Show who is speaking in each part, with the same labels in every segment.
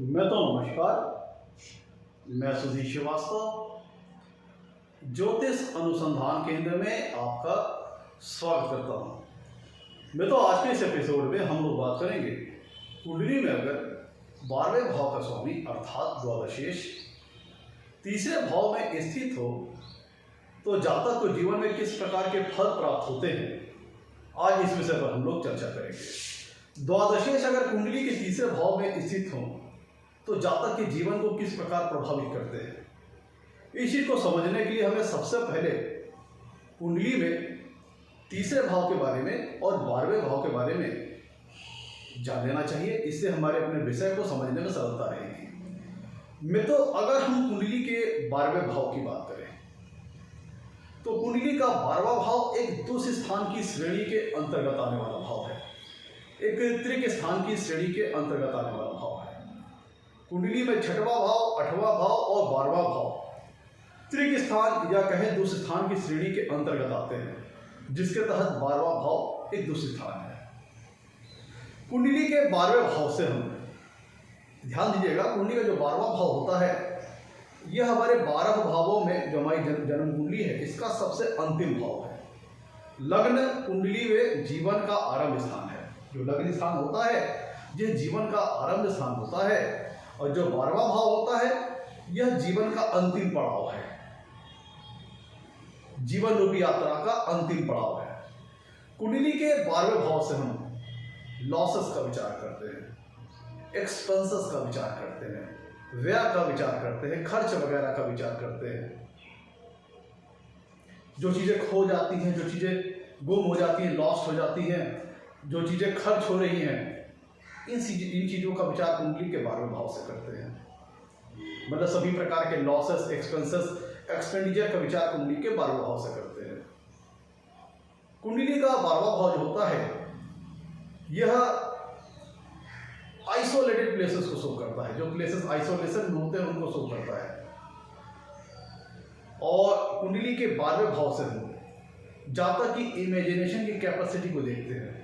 Speaker 1: नमस्कार। मैं सुधीर श्रीवास्तव ज्योतिष अनुसंधान केंद्र में आपका स्वागत करता हूं। मैं तो आज के इस एपिसोड में हम लोग बात करेंगे कुंडली में अगर 12वें भाव का स्वामी अर्थात द्वादशेश तीसरे भाव में स्थित हो तो जातक को जीवन में किस प्रकार के फल प्राप्त होते हैं, आज इस विषय पर हम लोग चर्चा करेंगे। द्वादशेश अगर कुंडली के तीसरे भाव में स्थित हो तो जातक के जीवन को किस प्रकार प्रभावित करते हैं, इस चीज को समझने के लिए हमें सबसे पहले कुंडली में तीसरे भाव के बारे में और 12वें भाव के बारे में जान लेना चाहिए। इससे हमारे अपने विषय को समझने में सरलता रहेगी। मैं तो अगर हम कुंडली के 12वें भाव की बात करें तो कुंडली का 12वां भाव एक दुष्ट स्थान की श्रेणी के अंतर्गत आने वाला भाव है, एक त्रिक स्थान की श्रेणी के अंतर्गत आने वाला भाव है। कुंडली में 6वां भाव, 8वां भाव और 12वां भाव त्रिक स्थान या कहें दुष्ट स्थान की श्रेणी के अंतर्गत आते हैं, जिसके तहत 12वां भाव एक दुष्ट स्थान है। कुंडली के 12वें भाव से हम ध्यान दीजिएगा, कुंडली का जो 12वां भाव होता है यह हमारे 12 भावों में जो हमारी जन्म कुंडली है इसका सबसे अंतिम भाव है। लग्न कुंडली में जीवन का आरंभ स्थान है। जो लग्न स्थान होता है यह जीवन का आरंभ स्थान होता है और जो 12वां भाव होता है यह जीवन का अंतिम पड़ाव है, जीवन रूपी यात्रा का अंतिम पड़ाव है। कुंडली के 12वें भाव से हम लॉसेस का विचार करते हैं, एक्सपेंसेस का विचार करते हैं, व्यय का विचार करते हैं, खर्च वगैरह का विचार करते हैं। जो चीजें खो जाती हैं, जो चीजें गुम हो जाती हैं, लॉस्ट हो जाती हैं, जो चीजें खर्च हो रही हैं, इन चीजों का विचार कुंडली के 12वें भाव से करते हैं। मतलब सभी प्रकार के लॉसेस, एक्सपेंसेस, एक्सपेंडिचर का विचार कुंडली के 12वें भाव से करते हैं। कुंडली का 12वां भाव जो होता है यह आइसोलेटेड प्लेसेस को शो करता है। जो प्लेसेस आइसोलेशन में होते हैं उनको शो करता है। और कुंडली के 12वें भाव से हम जातक की इमेजिनेशन की कैपेसिटी को देखते हैं।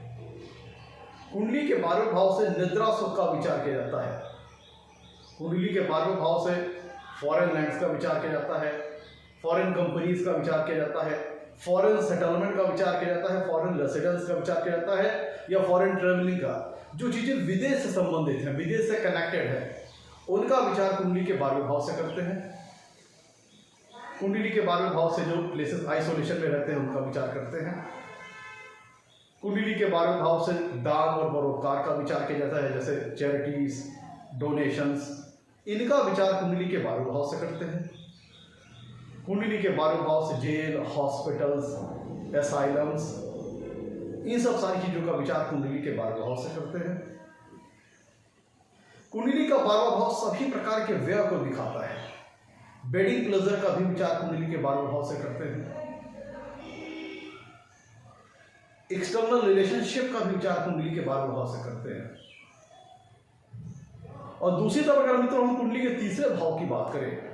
Speaker 1: कुंडली के 12वें भाव से निद्रा सुख का विचार किया जाता है। कुंडली के 12वें भाव से फॉरेन लैंड्स का विचार किया जाता है, फॉरेन कंपनीज का विचार किया जाता है, फॉरेन सेटलमेंट का विचार किया जाता है, फॉरेन रेसिडेंस का विचार किया जाता है, या फॉरेन ट्रेवलिंग का। जो चीजें विदेश से संबंधित हैं, विदेश से कनेक्टेड है, उनका विचार कुंडली के 12वें भाव से करते हैं। कुंडली के 12वें भाव से जो प्लेसेस आइसोलेशन में रहते हैं उनका विचार करते हैं। कुंडली के 12वें भाव से दान और परोपकार का विचार किया जाता है, जैसे चैरिटीज, डोनेशंस, इनका विचार कुंडली के 12वें भाव से करते हैं। कुंडली के 12वें भाव से जेल, हॉस्पिटल्स, एसाइलम्स, इन सब सारी चीजों का विचार कुंडली के 12वें भाव से करते हैं। कुंडली का 12वां भाव सभी प्रकार के व्यय को दिखाता है। वेडिंग प्लेजर का भी विचार कुंडली के 12वें भाव से करते हैं। एक्सटर्नल रिलेशनशिप का भी विचार कुंडली के 12वें भाव से करते हैं। और दूसरी तरफ अगर मित्रों हम कुंडली के तीसरे भाव की बात करें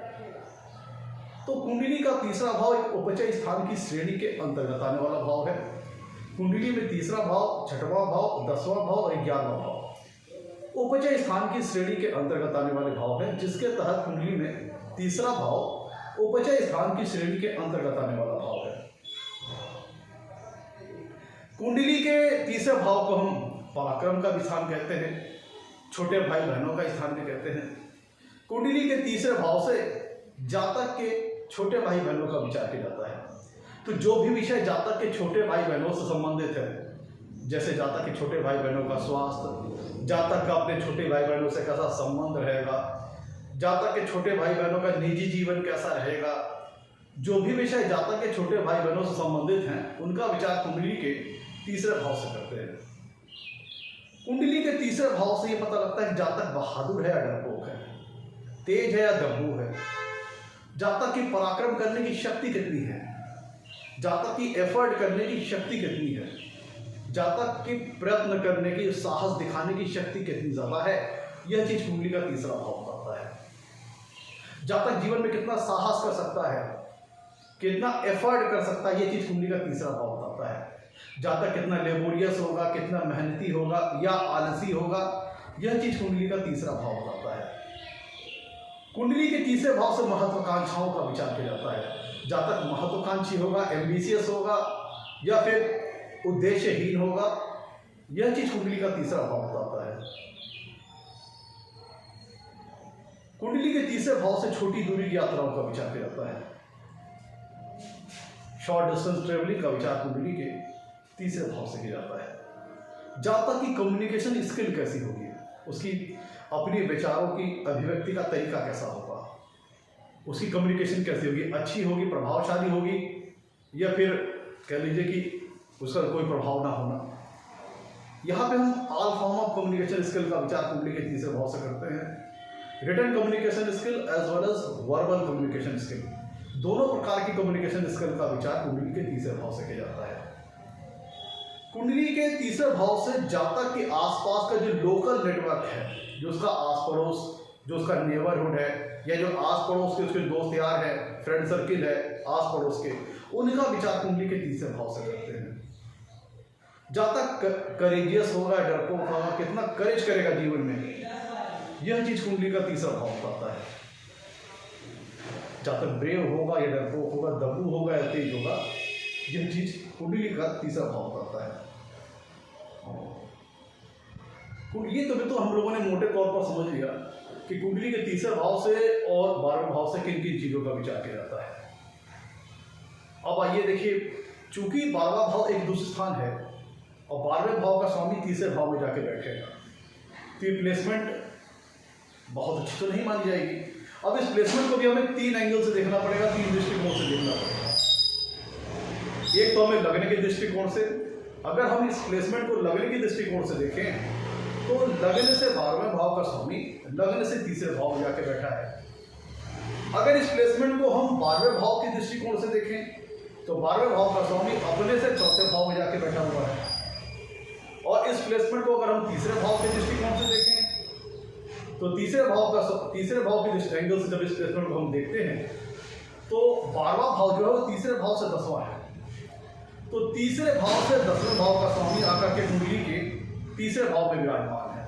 Speaker 1: तो कुंडली का तीसरा भाव एक उपचय स्थान की श्रेणी के अंतर्गत आने वाला भाव है। कुंडली में तीसरा भाव, 6वां भाव, 10वां भाव और 11वां भाव उपचय स्थान की श्रेणी के अंतर्गत आने वाले भाव हैं, जिसके तहत कुंडली में तीसरा भाव उपचय स्थान की श्रेणी के अंतर्गत आने वाला भाव है। कुंडली के तीसरे भाव को हम पराक्रम का भी स्थान कहते हैं, छोटे भाई बहनों का स्थान भी कहते हैं। कुंडली के तीसरे भाव से जातक के छोटे भाई बहनों का विचार किया जाता है। तो जो भी विषय जातक के छोटे भाई बहनों से संबंधित है, जैसे जातक के छोटे भाई बहनों का स्वास्थ्य, जातक का अपने छोटे भाई बहनों से कैसा संबंध रहेगा, जातक के छोटे भाई बहनों का निजी जीवन कैसा रहेगा, जो भी विषय जातक के छोटे भाई बहनों से संबंधित हैं उनका विचार कुंडली के तीसरे भाव से करते हैं। कुंडली के तीसरे भाव से ये पता लगता है कि जातक बहादुर है या डरपोक है, तेज है या दम्भू है, जातक की पराक्रम करने की शक्ति कितनी है, जातक की एफर्ट करने की शक्ति कितनी है, जातक की प्रयत्न करने की, साहस दिखाने की शक्ति कितनी ज्यादा है, यह चीज कुंडली का तीसरा भाव बताता है। जातक जीवन में कितना साहस कर सकता है, कितना एफर्ट कर सकता है, यह चीज कुंडली का तीसरा भाव बताता है। जातक कितना लेबोरियस होगा, कितना मेहनती होगा या आलसी होगा, यह चीज कुंडली का तीसरा भाव बताता है। कुंडली के तीसरे भाव से महत्वाकांक्षाओं का विचार किया जाता है। जहाँ तक महत्वाकांक्षी होगा, एम्बिशियस होगा या फिर उद्देश्यहीन होगा, यह चीज कुंडली का तीसरा भाव बताता है। कुंडली के तीसरे भाव से छोटी दूरी की यात्राओं का विचार किया जाता है। शॉर्ट डिस्टेंस ट्रेवलिंग का विचार कुंडली के तीसरे भाव से किया जाता है। जहाँ तक कि कम्युनिकेशन स्किल कैसी होगी, उसकी अपने विचारों की अभिव्यक्ति का तरीका कैसा होगा, उसकी कम्युनिकेशन कैसी होगी, अच्छी होगी, प्रभावशाली होगी, या फिर कह लीजिए कि उसका कोई प्रभाव ना होना। यहाँ पे हम all form of communication skill का विचार कुंडली के तीसरे भाव से करते हैं। Written communication skill as well as verbal communication skill, दोनों प्रकार की कम्युनिकेशन स्किल का विचार कुंडली के तीसरे भाव से किया जाता है। कुंडली के तीसरे भाव से जातक के आसपास का जो लोकल नेटवर्क है, जो उसका आस पड़ोस, जो उसका नेबरहुड है, या जो आस पड़ोस के उसके दोस्त यार है, फ्रेंड सर्किल है आस पड़ोस के, उनका विचार कुंडली के तीसरे भाव से करते हैं। जहाँ तक करेजियस होगा, डरपोक होगा, कितना करेज करेगा जीवन में, यह चीज कुंडली का तीसरा भाव बताता है। जहाँ तक ब्रेव होगा या डरपोक होगा, दबू होगा या तेज होगा, यह चीज कुंडली का तीसरा भाव बताता है। ये तो हम लोगों ने मोटे तौर पर समझ लिया कि कुंडली के तीसरे भाव से और 12वें भाव से किन किन चीजों का विचार किया जाता है। अब आइए देखिए, चूंकि 12वां भाव एक दुष्ट स्थान है और 12वें भाव का स्वामी तीसरे भाव में जाके बैठेगा, तो ये प्लेसमेंट बहुत अच्छी तो नहीं मानी जाएगी। अब इस प्लेसमेंट को भी हमें 3 एंगल से देखना पड़ेगा, 3 दृष्टिकोण से देखना पड़ेगा। एक तो हमें लगने के दृष्टिकोण से, अगर हम इस प्लेसमेंट को लगने के दृष्टिकोण से देखें तो लगने से 12वें भाव का स्वामी लगने से तीसरे भाव में जाके बैठा है। अगर इस प्लेसमेंट को हम 12वें भाव के दृष्टिकोण से देखें तो 12वें भाव का स्वामी अपने से चौथे भाव में जाके बैठा हुआ है। और इस प्लेसमेंट को अगर हम तीसरे भाव के दृष्टिकोण से देखें तो तीसरे भाव के एंगल से जब इस प्लेसमेंट को हम देखते हैं तो 12वां भाव जो है वो तीसरे भाव से 10वां है। तो तीसरे भाव से 10वें भाव का स्वामी आकर के कुंडली के तीसरे भाव में विराजमान है।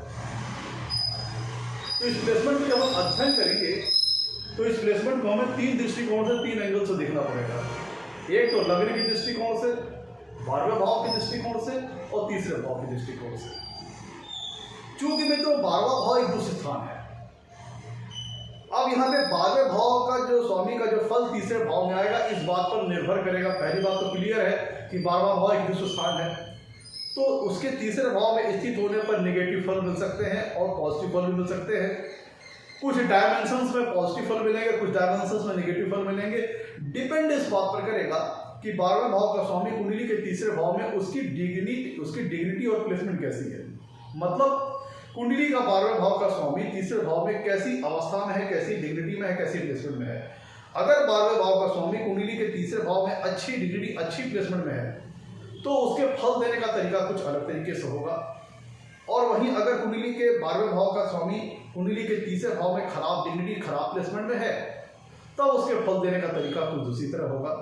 Speaker 1: तो इस प्लेसमेंट को जब हम अध्ययन करेंगे तो इस प्लेसमेंट को हमें 3 दृष्टिकोण से, 3 एंगल से देखना पड़ेगा। एक तो लगने के दृष्टिकोण से, 12वें भाव के दृष्टिकोण से और तीसरे भाव के दृष्टिकोण से। चूंकि मित्रों 12वां भाव एक दुष्ट स्थान है, अब यहाँ पे 12वें भाव का जो स्वामी का जो फल तीसरे भाव में आएगा, इस बात पर निर्भर करेगा। पहली बात तो क्लियर है कि 12वां भाव एक दुष्ट स्थान है, तो उसके तीसरे भाव में स्थित होने पर नेगेटिव फल मिल सकते हैं और पॉजिटिव फल भी मिल सकते हैं। कुछ डायमेंशंस में पॉजिटिव फल मिलेंगे, कुछ डायमेंशंस में नेगेटिव फल मिलेंगे। डिपेंड इस बात पर करेगा कि 12वें भाव का स्वामी कुंडली के तीसरे भाव में उसकी डिग्निटी और प्लेसमेंट कैसी है। मतलब कुंडली का 12वें भाव का स्वामी तीसरे भाव में कैसी अवस्था में है, कैसी डिग्निटी में है, कैसी प्लेसमेंट में है। अगर 12वें भाव का स्वामी कुंडली के तीसरे भाव में अच्छी डिग्निटी, अच्छी प्लेसमेंट में है, तो उसके फल देने का तरीका कुछ अलग तरीके से होगा। और वहीं अगर कुंडली के 12वें भाव का स्वामी कुंडली के तीसरे भाव में खराब डिग्निटी, खराब प्लेसमेंट में है, तब उसके फल देने का तरीका कुछ दूसरी तरह होगा।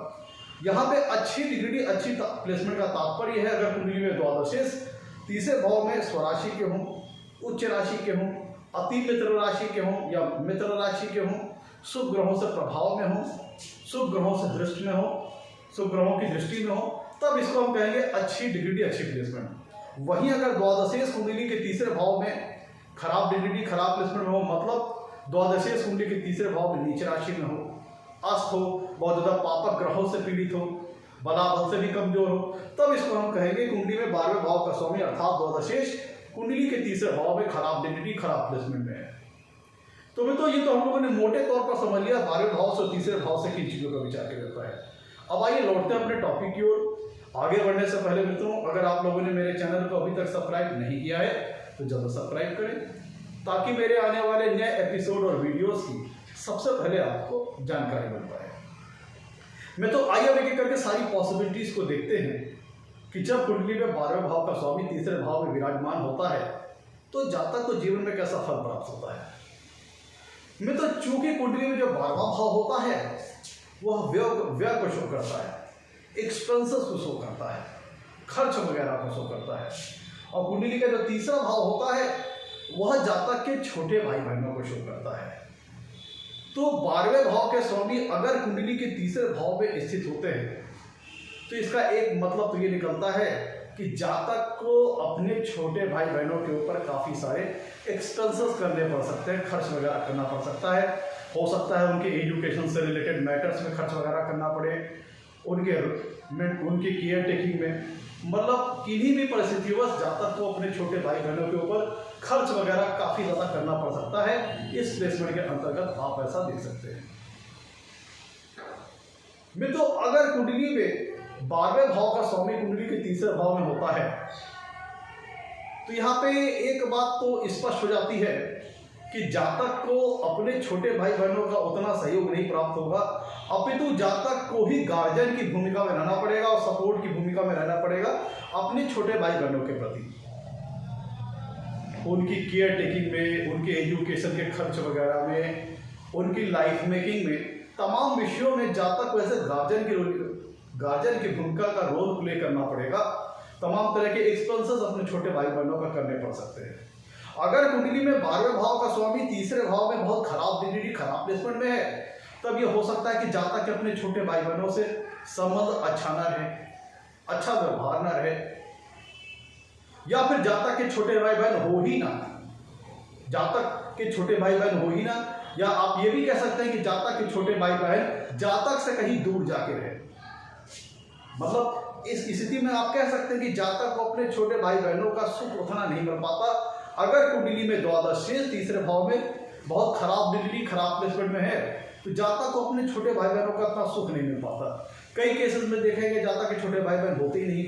Speaker 1: यहाँ पे अच्छी डिग्निटी, अच्छी प्लेसमेंट का तात्पर्य है अगर कुंडली में द्वादशेश तीसरे भाव में स्वराशि के हों, उच्च राशि के हों, अति मित्र राशि के हों या मित्र राशि के हों, शुभ ग्रहों से प्रभाव में हों, शुभ ग्रहों से दृष्टि में हो, शुभ ग्रहों की दृष्टि में हो, तब इसको हम कहेंगे अच्छी डिग्निटी, अच्छी प्लेसमेंट। वहीं अगर द्वादशेश कुंडली के तीसरे भाव में खराब डिग्निटी, खराब प्लेसमेंट में हो, मतलब द्वादशेश कुंडली के तीसरे भाव में नीच राशि में हो, अस्त हो, बहुत ज़्यादा पापक ग्रहों से पीड़ित हो, बलाबल से भी कमजोर हो, तब इसको हम कहेंगे कुंडली में 12वें भाव का स्वामी अर्थात द्वादशेश कुंडली के तीसरे भाव में खराब डिग्निटी, खराब प्लेसमेंट में है। तो मैं तो ये तो हम लोगों ने मोटे तौर पर समझ लिया 12वें भाव से तीसरे भाव से किन चीज़ों का विचार किया जाता है। अब आइए लौटते हैं अपने टॉपिक की ओर। आगे बढ़ने से पहले मित्रों, अगर आप लोगों ने मेरे चैनल को अभी तक सब्सक्राइब नहीं किया है तो जल्द सब्सक्राइब करें, ताकि मेरे आने वाले नए एपिसोड और वीडियोस की सबसे पहले आपको जानकारी मिल पाए। मैं तो आइए एक एक करके सारी पॉसिबिलिटीज को देखते हैं कि जब कुंडली में 12वें भाव का स्वामी तीसरे भाव में विराजमान होता है तो जातक को जीवन में कैसा फल प्राप्त होता है। मैं तो चूंकि कुंडली में जो 12वां भाव होता है वह व्यय को शो करता है, एक्सपेंसेस को शो करता है, खर्च वगैरह को शो करता है। और कुंडली का जो तीसरा भाव होता है वह जातक के छोटे भाई बहनों को शो करता है। तो 12वें भाव के स्वामी अगर कुंडली के तीसरे भाव में स्थित होते हैं तो इसका एक मतलब तो ये निकलता है कि जातक को अपने छोटे भाई बहनों के ऊपर काफ़ी सारे एक्सपेंसेस करने पड़ सकते हैं, खर्च वगैरह करना पड़ सकता है। हो सकता है उनके एजुकेशन से रिलेटेड मैटर्स में खर्च वगैरह करना पड़े, उनकी केयर टेकिंग में, मतलब किन्हीं भी परिस्थितियों जातक को अपने छोटे भाई बहनों के ऊपर खर्च वगैरह काफ़ी ज़्यादा करना पड़ सकता है। इस प्लेसमेंट के अंतर्गत आप ऐसा देख सकते हैं। मित्रों, अगर कुंडली में 12वें भाव का स्वामी कुंडली के तीसरे भाव में होता है तो यहाँ पे एक बात तो स्पष्ट हो जाती है कि जातक को अपने छोटे भाई बहनों का उतना सहयोग नहीं प्राप्त होगा, अपितु जातक को ही गार्जियन की भूमिका में रहना पड़ेगा और सपोर्ट की भूमिका में रहना पड़ेगा अपने छोटे भाई बहनों के प्रति, उनकी केयर टेकिंग में, उनके एजुकेशन के खर्च वगैरह में, उनकी लाइफ मेकिंग में, तमाम विषयों में जातक वैसे गार्जियन की भूमिका का रोल प्ले करना पड़ेगा। तमाम तरह के एक्सपेंसेस अपने छोटे भाई बहनों का करने पड़ सकते हैं। अगर कुंडली में 12वें भाव का स्वामी तीसरे भाव में बहुत खराब डिग्री, खराब प्लेसमेंट में है, तब ये हो सकता है कि जातक के अपने छोटे भाई बहनों से संबंध अच्छा ना रहे, अच्छा व्यवहार ना रहे, या फिर जातक के छोटे भाई बहन हो ही ना, जातक के छोटे भाई बहन हो ही ना, या आप ये भी कह सकते हैं कि जातक के छोटे भाई बहन जातक से कहीं दूर जाके रहे। मतलब इस स्थिति में आप कह सकते हैं कि जातक को अपने छोटे भाई बहनों का सुख उठाना नहीं मिल पाता। अगर कुंडली में द्वादश शेष तीसरे भाव में बहुत खराब डिग्री, खराब प्लेसमेंट में है तो जातक को अपने छोटे भाई बहनों का इतना सुख नहीं मिल पाता। कई केसेस में देखेंगे जातक के छोटे भाई बहन होते ही नहीं,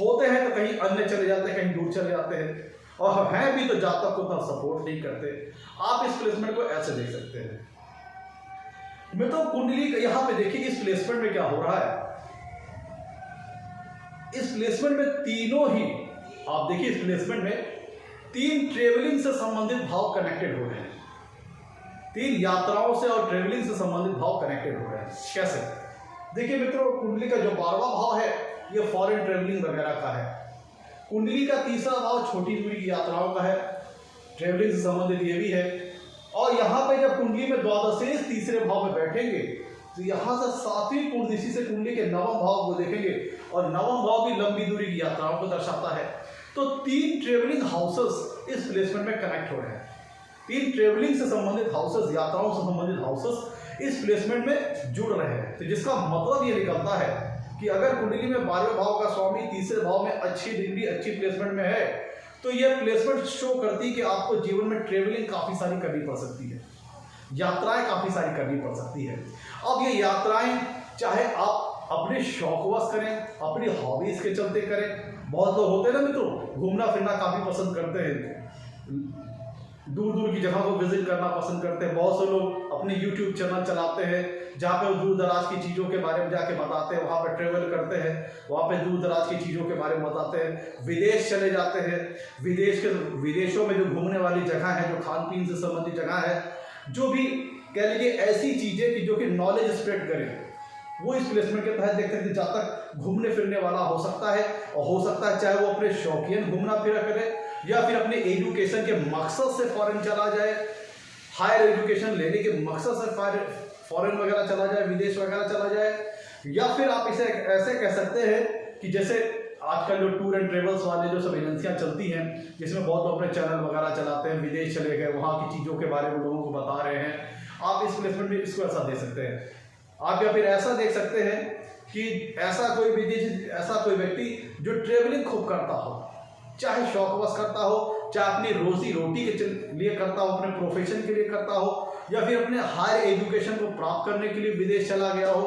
Speaker 1: होते हैं तो कहीं अन्य चले जाते हैं, कहीं दूर चले जाते हैं, और हैं भी तो जातक को इतना सपोर्ट नहीं करते। आप इस प्लेसमेंट को ऐसे देख सकते हैं। मैं तो कुंडली यहाँ पे देखिए इस प्लेसमेंट में क्या हो रहा है। इस प्लेसमेंट में तीनों ही, आप देखिए इस प्लेसमेंट में 3 ट्रेवलिंग से संबंधित भाव कनेक्टेड हो रहे हैं, 3 यात्राओं से और ट्रेवलिंग से संबंधित भाव कनेक्टेड हो रहे हैं। कैसे? देखिए मित्रों, कुंडली का जो 12वां भाव है ये फॉरेन ट्रेवलिंग वगैरह का है। कुंडली का तीसरा भाव छोटी दूरी की यात्राओं का है, ट्रेवलिंग से संबंधित ये भी है। और यहाँ पे जब कुंडली में द्वादशेष तीसरे भाव में बैठेंगे तो यहाँ से 7वीं पूर्णदिशा से कुंडली के 9वें भाव को देखेंगे, और 9वां भाव भी लंबी दूरी की यात्राओं को दर्शाता है। तो 3 ट्रेवलिंग हाउसेस इस प्लेसमेंट में कनेक्ट हो रहे हैं। 3 ट्रेवलिंग से संबंधित हाउसेस, यात्राओं से संबंधित हाउसेस इस प्लेसमेंट में जुड़ रहे हैं। तो जिसका मतलब ये निकलता है कि अगर कुंडली में 12वें भाव का स्वामी तीसरे भाव में अच्छी डिग्री, अच्छी प्लेसमेंट में है तो यह प्लेसमेंट शो करती है कि आपको जीवन में ट्रेवलिंग काफ़ी सारी करनी पड़ सकती है, यात्राएं काफ़ी सारी करनी पड़ सकती है। अब ये यात्राएं चाहे आप अपने शौकवश करें, अपनी हॉबीज के चलते करें। बहुत लोग होते हैं ना मित्रों, घूमना फिरना काफ़ी पसंद करते हैं, दूर दूर की जगह को विजिट करना पसंद करते हैं। बहुत से लोग अपने YouTube चैनल चलाते हैं जहाँ पे दूर दराज की चीज़ों के बारे में जाके बताते हैं, वहाँ पे ट्रेवल करते हैं, वहाँ पे दूर दराज की चीज़ों के बारे में बताते हैं। विदेश चले जाते हैं, विदेशों में जो घूमने वाली जगह है, जो खान पीन से संबंधित जगह है, जो भी कह लीजिए ऐसी चीज़ें कि जो कि नॉलेज स्प्रेड करें, वो इस प्लेसमेंट के तहत देखते हैं कि जातक घूमने फिरने वाला हो सकता है। और हो सकता है चाहे वो अपने शौकियन घूमना फिरा करे या फिर अपने एजुकेशन के मकसद से फॉरेन चला जाए, हायर एजुकेशन लेने के मकसद से फॉरेन वगैरह चला जाए, विदेश वगैरह चला जाए। या फिर आप इसे ऐसे कह सकते हैं कि जैसे आजकल जो टूर एंड ट्रेवल्स वाले जो सब एजेंसियां चलती हैं, जिसमें बहुत लोग अपने चैनल वगैरह चलाते हैं, विदेश चले गए, वहाँ की चीज़ों के बारे में लोगों को बता रहे हैं। आप इस प्लेसमेंट में इसको ऐसा दे सकते हैं। आप या फिर ऐसा देख सकते हैं कि ऐसा कोई व्यक्ति जो ट्रेवलिंग खूब करता हो, चाहे शौकवश करता हो, चाहे अपनी रोजी रोटी के लिए करता हो, अपने प्रोफेशन के लिए करता हो, या फिर अपने हायर एजुकेशन को प्राप्त करने के लिए विदेश चला गया हो,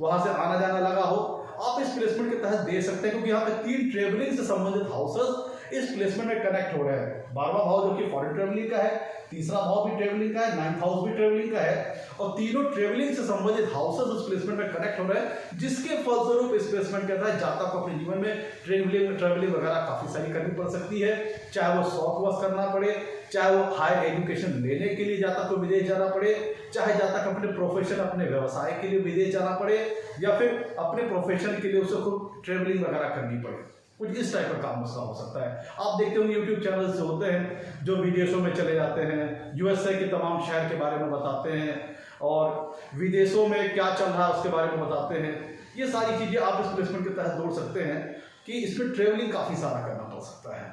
Speaker 1: वहाँ से आना जाना लगा हो। आप इस प्लेसमेंट के तहत दे सकते हैं क्योंकि यहाँ पे 3 ट्रेवलिंग से संबंधित हाउसेस इस प्लेसमेंट में कनेक्ट हो रहे हैं। 12वां भाव जो कि फॉरेन ट्रेवलिंग का है, तीसरा भाव भी ट्रेवलिंग का है, 9th हाउस भी ट्रेवलिंग का है, और तीनों ट्रेवलिंग से संबंधित हाउसेस इस प्लेसमेंट में कनेक्ट हो रहे हैं, जिसके फलस्वरूप इस प्लेसमेंट के तहत जातक को अपने जीवन में ट्रेवलिंग वगैरह काफ़ी सारी करनी पड़ सकती है। चाहे वो शौकवश करना पड़े, चाहे वो हायर एजुकेशन लेने के लिए जातक को विदेश जाना पड़े, चाहे जातक अपने प्रोफेशन, अपने व्यवसाय के लिए विदेश जाना पड़े, या फिर अपने प्रोफेशन के लिए उसे खुद ट्रेवलिंग वगैरह करनी पड़े। कुछ इस टाइप का काम उसका हो सकता है। आप देखते होंगे यूट्यूब चैनल्स जो होते हैं जो विदेशों में चले जाते हैं, यूएसए के तमाम शहर के बारे में बताते हैं और विदेशों में क्या चल रहा है उसके बारे में बताते हैं। ये सारी चीज़ें आप इस प्लेसमेंट के तहत जोड़ सकते हैं कि इसमें ट्रेवलिंग काफ़ी सारा करना पड़ सकता है।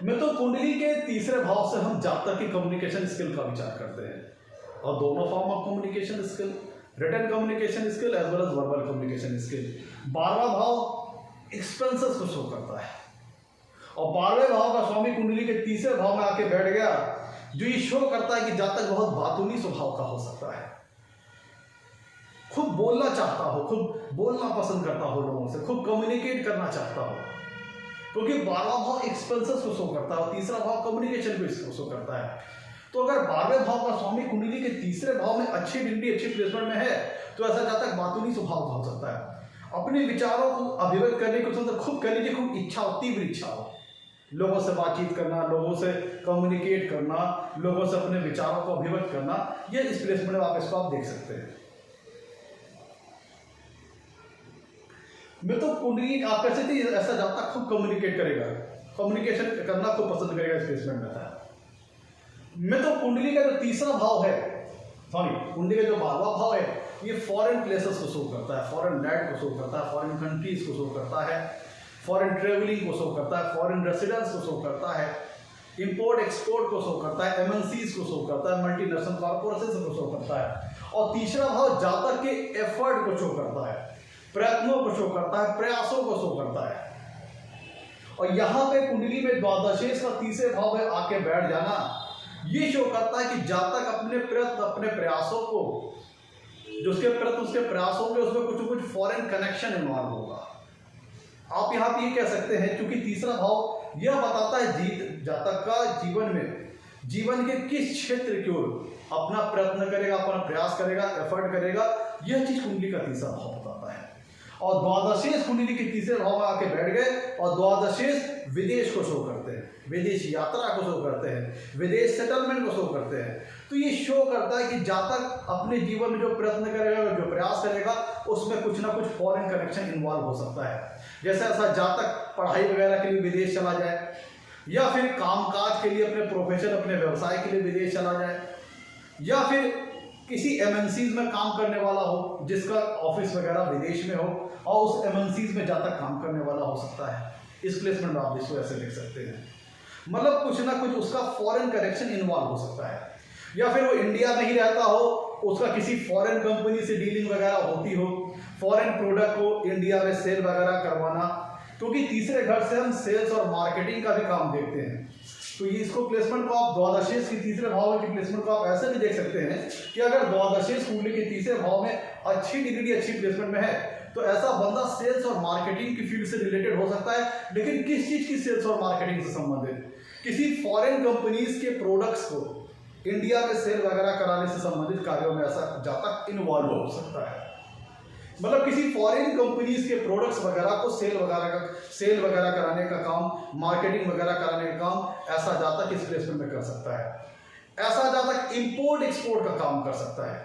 Speaker 1: मित्रों, कुंडली के तीसरे भाव से हम जातक की कम्युनिकेशन स्किल का विचार करते हैं और दोनों form of communication skill, written communication skill as well as verbal communication skill. 12वां भाव एक्सपेंसेस को शो करता है और 12वें भाव का स्वामी कुंडली के तीसरे भाव में आके बैठ गया, जो ये शो करता है कि जातक बहुत बातूनी स्वभाव का हो सकता है, खुद बोलना चाहता हो, खुद बोलना पसंद करता हो लोगों से, खुद कम्युनिकेट करना चाहता हो, क्योंकि 12वां भाव एक्सपेंसेस को शो करता है और तीसरा भाव कम्युनिकेशन को शो करता है। तो अगर 12वें भाव का स्वामी कुंडली के तीसरे भाव में अच्छी डिग्री अच्छी प्लेसमेंट में है तो ऐसा जातक बातूनी स्वभाव का हो सकता है। अपने विचारों को अभिव्यक्त करने की उसमें खूब कह लीजिए खूब इच्छा हो, तीव्र इच्छा हो, लोगों से बातचीत करना, लोगों से कम्युनिकेट करना, लोगों से अपने विचारों को अभिव्यक्त करना, ये इस प्लेसमेंट में आप इसको आप देख सकते हैं। मैं तो कुंडली आप कैसे थी ऐसा जातक खूब कम्युनिकेट करेगा, कम्युनिकेशन करना खूब पसंद करेगा इस प्लेसमेंट में था। मैं तो कुंडली का जो तीसरा भाव है, कुंडली का जो 12वां भाव है, ये फॉरेन प्लेसेस को शो करता है, फॉरेन लैंड को शो करता है, फॉरेन कंट्रीज को शो करता है, फॉरेन ट्रेवलिंग को शो करता है, फॉरेन रेसिडेंस को शो करता है, इंपोर्ट एक्सपोर्ट को शो करता है, एमएनसीज को शो करता है, मल्टीनेशनल कॉर्पोरेशन को शो करता है। और तीसरा भाव जातक के एफर्ट को शो करता है, प्रयत्नों को शो करता है, प्रयासों को शो करता है। और यहाँ पे कुंडली में द्वादशेष का तीसरे भाव में आके बैठ जाना ये शो करता है कि जातक अपने प्रयत्न अपने प्रयासों को जो उसके प्रयत्न उसके प्रयासों में उसमें कुछ कुछ फॉरेन कनेक्शन इन्वॉल्व होगा। आप यहाँ पे ये कह सकते हैं क्योंकि तीसरा भाव यह बताता है जातक का जीवन के किस क्षेत्र की ओर अपना प्रयत्न करेगा, अपना प्रयास करेगा, एफर्ट करेगा, यह चीज कुंडली का तीसरा भाव बताता है। और द्वादशेष कुंडली के तीसरे भाव में आके बैठ गए और द्वादशेष विदेश को शो करते हैं, विदेश यात्रा को शो करते हैं, विदेश सेटलमेंट को शो करते हैं। तो ये शो करता है कि जातक अपने जीवन में जो प्रयत्न करेगा, जो प्रयास करेगा, उसमें कुछ ना कुछ फॉरेन कनेक्शन इन्वॉल्व हो सकता है। जैसे ऐसा जातक पढ़ाई वगैरह के लिए विदेश चला जाए या फिर कामकाज के लिए अपने प्रोफेशन अपने व्यवसाय के लिए विदेश चला जाए या फिर किसी एमएनसीज में काम करने वाला हो जिसका ऑफिस वगैरह विदेश में हो और उस एमएनसीज में जातक काम करने वाला हो सकता है। इस प्लेसमेंट में आप इसको ऐसे लिख सकते हैं, मतलब कुछ ना कुछ उसका फॉरेन कनेक्शन इन्वॉल्व हो सकता है। या फिर वो इंडिया में ही रहता हो, उसका किसी फॉरेन कंपनी से डीलिंग वगैरह होती हो, फॉरेन प्रोडक्ट को इंडिया में सेल वगैरह करवाना, क्योंकि तीसरे घर से हम सेल्स और मार्केटिंग का भी काम देखते हैं। तो ये इसको प्लेसमेंट को आप द्वादशेष के तीसरे भाव की प्लेसमेंट को आप ऐसे भी देख सकते हैं कि अगर द्वादशेष कुंडली के तीसरे भाव में अच्छी डिग्री अच्छी प्लेसमेंट में है तो ऐसा बंदा सेल्स और मार्केटिंग की फील्ड से रिलेटेड हो सकता है। लेकिन किस चीज की सेल्स और मार्केटिंग से संबंधित? किसी फॉरेन कंपनीज के प्रोडक्ट्स को इंडिया में सेल वगैरह कराने से संबंधित कार्यों में ऐसा जातक इन्वॉल्व हो सकता है। मतलब किसी फॉरेन कंपनीज के प्रोडक्ट्स वगैरह को सेल वगैरह कराने का काम, मार्केटिंग वगैरह कराने का काम ऐसा जातक इस प्लेसमेंट में कर सकता है। ऐसा जातक इंपोर्ट एक्सपोर्ट का काम कर सकता है,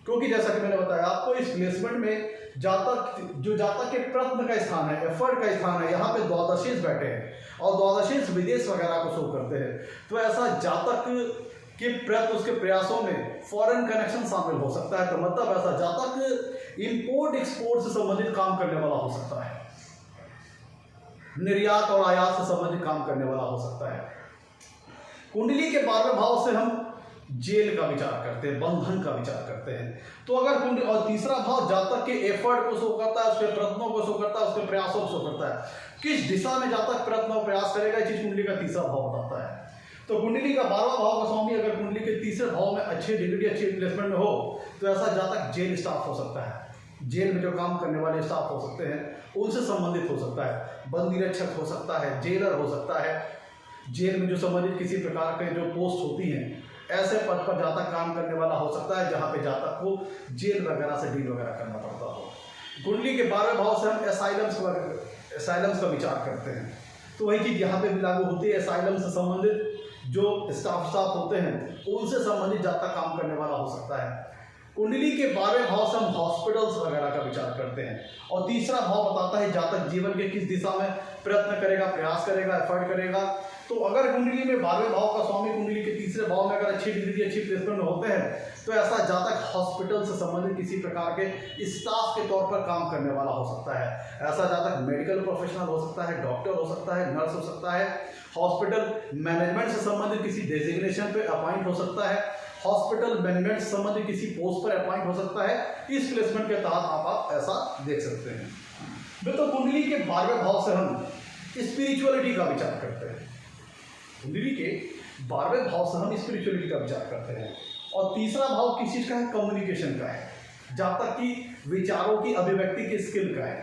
Speaker 1: क्योंकि जैसा कि मैंने बताया आपको इस प्लेसमेंट में जातक के प्रयत्न का स्थान है, एफर्ट का स्थान है, यहाँ पे द्वादशेष बैठे हैं और द्वादशेष विदेश वगैरह को शो करते हैं। तो ऐसा जातक के प्रयत्न उसके प्रयासों में फॉरेन कनेक्शन शामिल हो सकता है। तो मतलब ऐसा जातक इंपोर्ट एक्सपोर्ट से संबंधित काम करने वाला हो सकता है, निर्यात और आयात से संबंधित काम करने वाला हो सकता है। कुंडली के 12वें भाव से हम जेल का विचार करते हैं, बंधन का विचार करते हैं। तो अगर कुंडली और तीसरा भाव जातक के एफर्ट को शो करता है, उसके प्रयत्नों को शो करता है, उसके प्रयासों को शो करता है, किस दिशा में जातक प्रयत्न और प्रयास करेगा, ये चीज कुंडली का तीसरा भाव बताता है। तो कुंडली का 12वां भाव का स्वामी अगर कुंडली के तीसरे भाव में अच्छी डिग्री अच्छी प्लेसमेंट में हो तो ऐसा जातक जेल स्टाफ हो सकता है, जेल में जो काम करने वाले स्टाफ हो सकते हैं उनसे संबंधित हो सकता है, बंदी रक्षक हो सकता है, जेलर हो सकता है, जेल में जो संबंधित किसी प्रकार के जो पोस्ट होती हैं ऐसे पद पर जातक काम करने वाला हो सकता है जहाँ पे जातक को जेल वगैरह से डील वगैरह करना पड़ता हो। कुंडली के 12वें भाव से हम एसाइलम्स का विचार करते हैं, तो वही चीज यहाँ पे भी लागू होती है। एसाइलम से संबंधित जो स्टाफ होते हैं उनसे संबंधित जातक काम करने वाला हो सकता है। कुंडली के 12वें भाव से हम हॉस्पिटल्स वगैरह का विचार करते हैं। और तीसरा भाव बताता है जातक जीवन के किस दिशा में प्रयत्न करेगा, प्रयास करेगा, एफर्ट करेगा। तो अगर कुंडली में 12वें भाव का स्वामी कुंडली के तीसरे भाव में अगर अच्छी डिग्री, अच्छी प्लेसमेंट होते हैं तो ऐसा जातक हॉस्पिटल से संबंधित किसी प्रकार के स्टाफ के तौर पर काम करने वाला हो सकता है। ऐसा जातक मेडिकल प्रोफेशनल हो सकता है, डॉक्टर हो सकता है, नर्स हो सकता है, हॉस्पिटल मैनेजमेंट से संबंधित किसी डेजिग्नेशन पे अपॉइंट हो सकता है, हॉस्पिटल मैनेजमेंट से संबंधित किसी पोस्ट पर अपॉइंट हो सकता है। इस प्लेसमेंट के तहत आप ऐसा देख सकते हैं। तो कुंडली के 12वें भाव से हम स्पिरिचुअलिटी का विचार करते हैं। कुंडली के 12वें भाव से हम स्पिरिचुअलिटी का विचार करते हैं। और तीसरा भाव किस चीज का है? कम्युनिकेशन का है, जातक की विचारों की अभिव्यक्ति की स्किल का है।